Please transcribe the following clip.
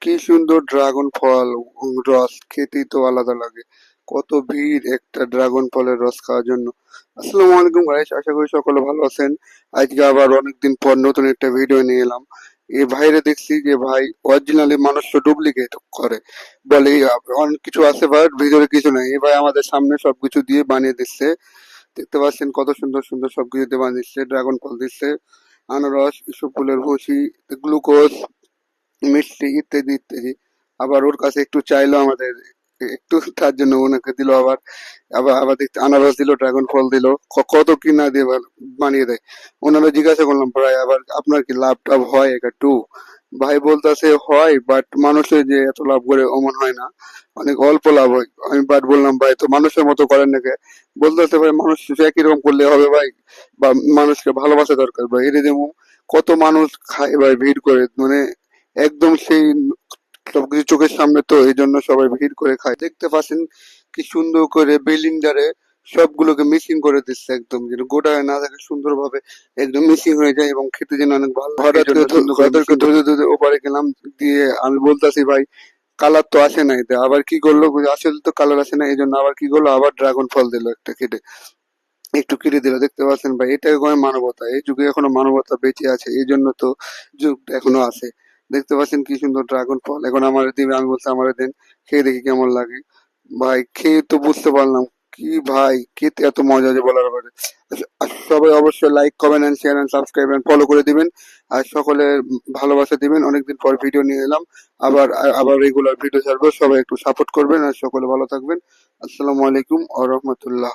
কি সুন্দর ড্রাগন ফল রস খেতেই তো আলাদা লাগে। কত ভিড় একটা ড্রাগন ফলের রস খাওয়ার জন্য। আসসালামু আলাইকুম গাইস, আশা করি সকলে ভালো আছেন। আজকে আবার অনেকদিন পর নতুন একটা ভিডিও নিয়ে এলাম। এই ভাইরে দেখছি যে ভাই অরিজিনালি মানুষ তো ডুপ্লিকেট করে, বলে অনেক কিছু আছে বাট ভিতরে কিছু নাই। এই ভাই আমাদের সামনে সবকিছু দিয়ে বানিয়ে দিচ্ছে। দেখতে পাচ্ছেন কত সুন্দর সুন্দর সবকিছু দিয়ে বানিয়ে দিচ্ছে। ড্রাগন ফল দিচ্ছে, আনারস, ইসব ফুলের ভুসি, গ্লুকোজ, মিষ্টি ইত্যাদি ইত্যাদি। আবার ওর কাছে একটু চাইলো আমাদের একটু, তার জন্য ওনাকে দিল। আবার আবার আবার দেখতে আনারস দিল, ড্রাগন ফল দিল, কত কি না দিয়ে বানিয়ে দেয়। ওনারা জিজ্ঞাসা করলাম প্রায় আবার আপনার কি লাভ টাভ হয় একটু? ভাই বলতেছে হয়, বাট মানুষের যে এত লাভ করে অমন হয় না, অনেক অল্প লাভ হয়। আমি বাট বললাম ভাই তো মানুষের মতো করেন নাকি? বলতেছে ভাই মানুষ একই রকম করলে হবে ভাই, বা মানুষকে ভালোবাসা দরকার ভাই। এর যেমন কত মানুষ খায় ভাই ভিড় করে, মানে একদম সেই সবকিছু চোখের সামনে, তো এই জন্য সবাই ভিড় করে খায়। দেখতে পাচ্ছেন কি সুন্দর করে বেলিন্ডারে সবগুলোকে মিক্সিং করে দিচ্ছে, একদম যেন গোটা হয়ে না থাকে, সুন্দরভাবে একদম মিক্সিং হয়ে যায় এবং খেতে যেন অনেক ভালো লাগে। হঠাৎ করে তাদেরকে ধরে ধরে ওপারে গেলাম, দিয়ে আমি বলতাছি ভাই কালার তো আসে নাই। তা আবার কি করলো, আসলে তো কালার আসে না, এই জন্য আবার কি করলো, আবার ড্রাগন ফল দিল একটা কেটে, একটু কেটে দিল। দেখতে পাচ্ছেন ভাই, এটাই করে মানবতা। এই যুগে এখনো মানবতা বেঁচে আছে, এই জন্য তো যুগ এখনো আছে। দেখতে পাচ্ছেন কি সুন্দর ড্রাগন ফল। এখন আমার দিবে, আমি বলছি আমার দেন, খেয়ে দেখি কেমন লাগে। ভাই খেয়ে তো বুঝতে পারলাম কি ভাই, খেতে এত মজা যে বলার বাইরে। আর সবাই অবশ্যই like comment and share and subscribe and follow করে দিবেন। আর সকলের ভালোবাসা দিবেন। অনেকদিন পর ভিডিও নিয়ে এলাম, আবার আবার রেগুলার ভিডিও ছাড়বো। সবাই একটু সাপোর্ট করবেন আর সকলে ভালো থাকবেন। আসসালামু আলাইকুম ওয়া রাহমাতুল্লাহ।